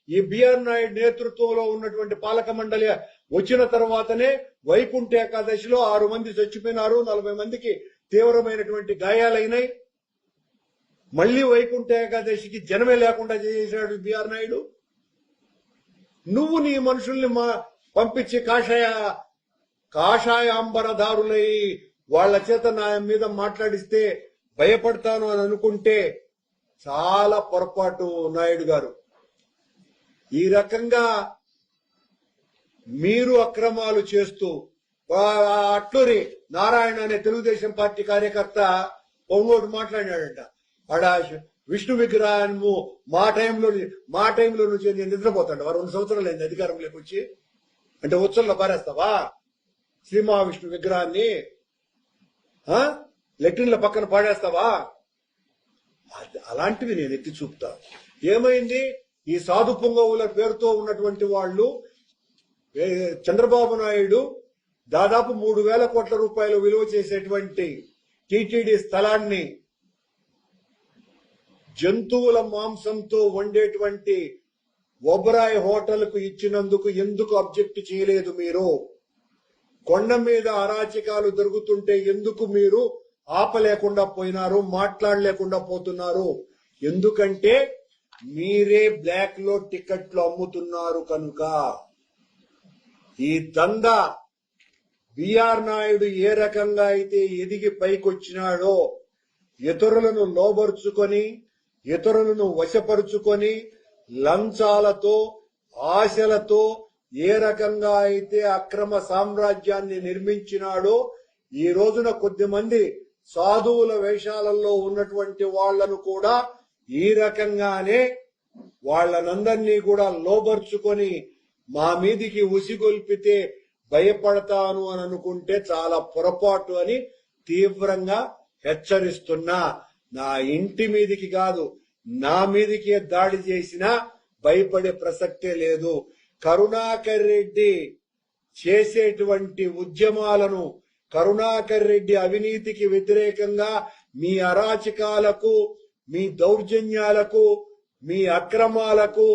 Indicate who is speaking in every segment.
Speaker 1: ఈ బిఆర్ నాయుడు నేతృత్వంలో ఉన్నటువంటి పాలక మండలి వచ్చిన తర్వాతనే వైకుంఠ ఏకాదశిలో 6 మంది చచ్చిపోయినారు, 40 మందికి తీవ్రమైనటువంటి గాయాలైనాయి. మళ్లీ వైకుంఠ ఏకాదశికి జనమే లేకుండా చేశాడు బిఆర్ నాయుడు. నువ్వు నీ మనుషుల్ని పంపించి కాషాయాంబరదారులై వాళ్ల చేత నా మీద మాట్లాడిస్తే భయపడతాను అని అనుకుంటే చాలా పొరపాటు నాయుడు గారు. ఈ రకంగా మీరు అక్రమాలు చేస్తూ అట్లూరి నారాయణ అనే తెలుగుదేశం పార్టీ కార్యకర్త పొంగోటు మాట్లాడాడంట. ఆడ విష్ణు విగ్రహాన్ని మా టైంలో నుంచి నేను నిద్రపోతాడు. 2 సంవత్సరాలు అయింది అధికారంలోకి వచ్చి. అంటే ఉత్సవంలో పారేస్తావా శ్రీ మహావిష్ణు విగ్రహాన్ని? లెట్రిన్ల పక్కన పాడేస్తావా? అలాంటివి నేను ఎత్తి చూపుతా. ఏమైంది? ఈ సాధు పొంగవుల పేరుతో ఉన్నటువంటి వాళ్ళు చంద్రబాబు నాయుడు దాదాపు 3,000 కోట్ల రూపాయలు విలువ చేసేటువంటి టీటీడీ స్థలాన్ని జంతువుల మాంసంతో వండేటువంటి ఒబరాయ్ హోటల్ కు ఇచ్చినందుకు ఎందుకు అబ్జెక్ట్ చేయలేదు మీరు? కొండ మీద అరాచకాలు జరుగుతుంటే ఎందుకు మీరు ఆపలేకుండా పోయినారు, మాట్లాడలేకుండా పోతున్నారు? ఎందుకంటే మీరే బ్లాక్ లో టికెట్లు అమ్ముతున్నారు కనుక. ఈ దందా బిఆర్ నాయుడు ఏ రకంగా అయితే ఎదిగి పైకొచ్చినాడో, ఇతరులను లోబరుచుకొని, ఇతరులను వశపరుచుకొని, లంచాలతో, ఆశలతో ఏ రకంగా అయితే అక్రమ సామ్రాజ్యాన్ని నిర్మించినాడో, ఈ రోజున కొద్దిమంది సాధువుల వేషాలలో ఉన్నటువంటి వాళ్లను కూడా ఈ రకంగానే వాళ్లనందరినీ కూడా లోబర్చుకొని మా మీదికి ఉసిగొల్పితే భయపడతాను అని అనుకుంటే చాలా పొరపాటు అని తీవ్రంగా హెచ్చరిస్తున్నా. నా ఇంటి మీదికి కాదు, నా మీదికి దాడి చేసినా భయపడే ప్రసక్తే లేదు. కరుణాకర్ రెడ్డి చేసేటువంటి ఉద్యమాలను, కరుణాకర్ రెడ్డి అవినీతికి వ్యతిరేకంగా, మీ అరాచకాలకు, మీ దౌర్జన్యాలకు, మీ అక్రమాలకు,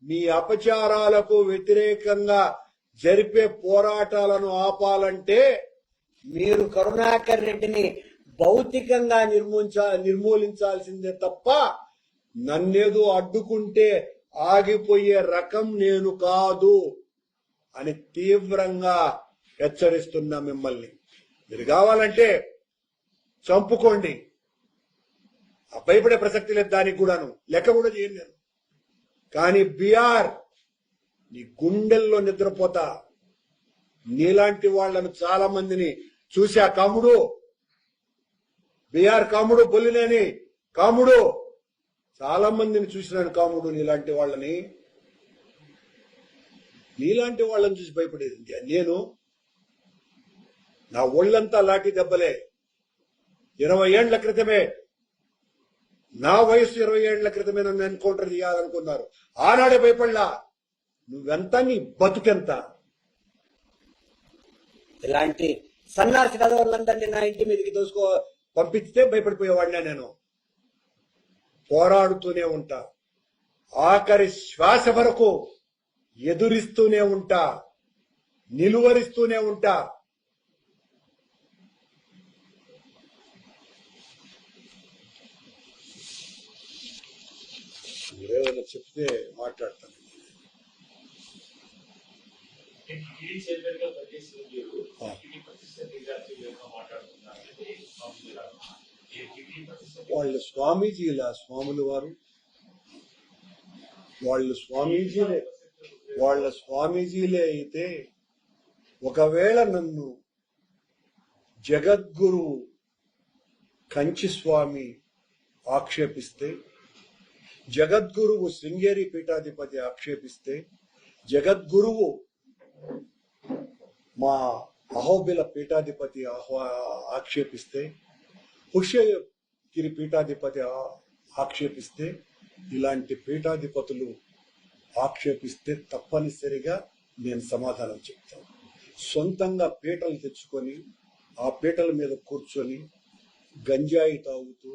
Speaker 1: మీ అపచారాలకు వ్యతిరేకంగా జరిపే పోరాటాలను ఆపాలంటే మీరు కరుణాకర్ రెడ్డిని భౌతికంగా నిర్మూలించాల్సిందే తప్ప నన్నేదో అడ్డుకుంటే ఆగిపోయే రకం నేను కాదు అని తీవ్రంగా హెచ్చరిస్తున్నా మిమ్మల్ని. మీరు కావాలంటే చంపుకోండి, భయపడే ప్రసక్తి లేదు. దానికి కూడాను లెక్క కూడా చేయను నేను. కానీ బిఆర్ నీ గుండెల్లో నిద్రపోతా. నీలాంటి వాళ్లను చాలా మందిని చూసా. కాముడు, బిఆర్ కాముడు, బొల్లినేని కాముడు, చాలా మందిని చూసినాను కాముడు. నీలాంటి వాళ్ళని చూసి భయపడేది నేను. నా ఒళ్ళంతా లాఠీ దెబ్బలే. 20 ఏళ్ల క్రితమే, నా వయసు 20 ఏళ్ల క్రితమే నన్ను ఎన్కౌంటర్ చేయాలనుకున్నారు. ఆనాడే భయపడలా. నువ్వెంత, నీ బతుకెంత? ఇలాంటి సన్నాసి కథలందరినీ నా ఇంటి మీదకి పంపిస్తే భయపడిపోయేవాడినే నేను. పోరాడుతూనే ఉంటా, ఆఖరి శ్వాస వరకు ఎదురిస్తూనే ఉంటా, నిలువరిస్తూనే ఉంటా. మీరేమైనా చెప్తే మాట్లాడతాను. వాళ్ళ స్వామీజీల స్వాములు వారు, వాళ్ళ స్వామీజీలే అయితే ఒకవేళ నన్ను జగద్గురువు కంచి స్వామి ఆక్షేపిస్తే, జగద్గురువు శృంగేరి పీఠాధిపతి ఆక్షేపిస్తే, జగద్గురువు మా అహోబిల పీఠాధిపతి ఆక్షేపిస్తే, పుష్యగిరి పీఠాధిపతి ఆక్షేపిస్తే, ఇలాంటి పీఠాధిపతులు ఆక్షేపిస్తే తప్పనిసరిగా నేను సమాధానం చెప్తాను. సొంతంగా పీటలు తెచ్చుకొని ఆ పీటల మీద కూర్చొని గంజాయి తాగుతూ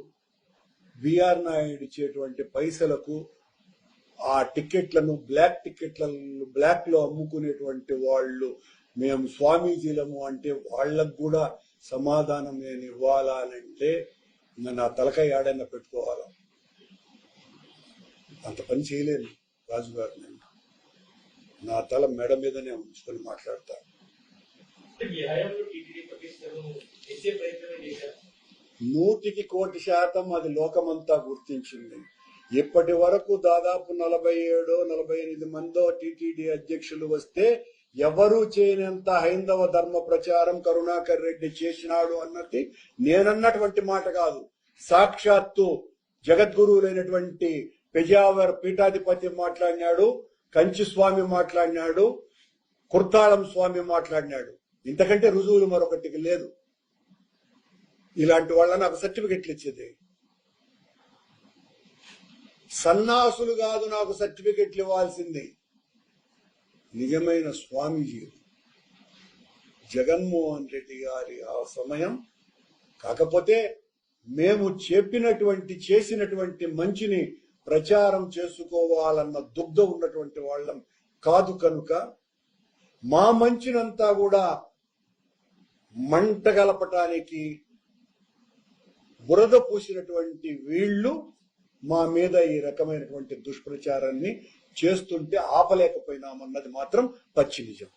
Speaker 1: బిఆర్ నాయుడు ఇచ్చేటువంటి పైసలకు ఆ టికెట్లను బ్లాక్ లో అమ్ముకునేటువంటి వాళ్ళు మేము స్వామీజీలము అంటే వాళ్ళకు కూడా సమాధానం నేను ఇవ్వాలంటే నా తలకాయ ఏడైనా పెట్టుకోవాలా. అంత పని చేయలేను రాజుగారు. నేను నా తల మెడ మీదనే ఉంచుకొని మాట్లాడతాను. 100% అది లోకమంతా గుర్తించింది. ఇప్పటి వరకు దాదాపు 47-48 మందో టీటీడీ అధ్యక్షులు వస్తే ఎవరూ చేయనంత హైందవ ధర్మ ప్రచారం కరుణాకర్ రెడ్డి చేసినాడు అన్నది నేనన్నటువంటి మాట కాదు. సాక్షాత్తు జగద్గురువులైనటువంటి పెజావర్ పీఠాధిపతి మాట్లాడినాడు, కంచి స్వామి మాట్లాడినాడు, కుర్తాళం స్వామి మాట్లాడినాడు. ఇంతకంటే రుజువులు మరొకటికి లేదు. ఇలాంటి వాళ్ళ నాకు సర్టిఫికెట్లు ఇచ్చేది. సన్నాసులు కాదు నాకు సర్టిఫికెట్లు ఇవ్వాల్సింది, నిజమైన స్వామీజీలు. జగన్మోహన్ రెడ్డి గారి ఆ సమయం. కాకపోతే మేము చేసినటువంటి మంచిని ప్రచారం చేసుకోవాలన్న దుగ్ధ ఉన్నటువంటి వాళ్ళం కాదు కనుక మా మంచినంతా కూడా మంట గలపటానికి బురద పూసినటువంటి వీళ్లు మా మీద ఈ రకమైనటువంటి దుష్ప్రచారాన్ని చేస్తుంటే ఆపలేకపోయినామన్నది మాత్రం పచ్చి నిజం.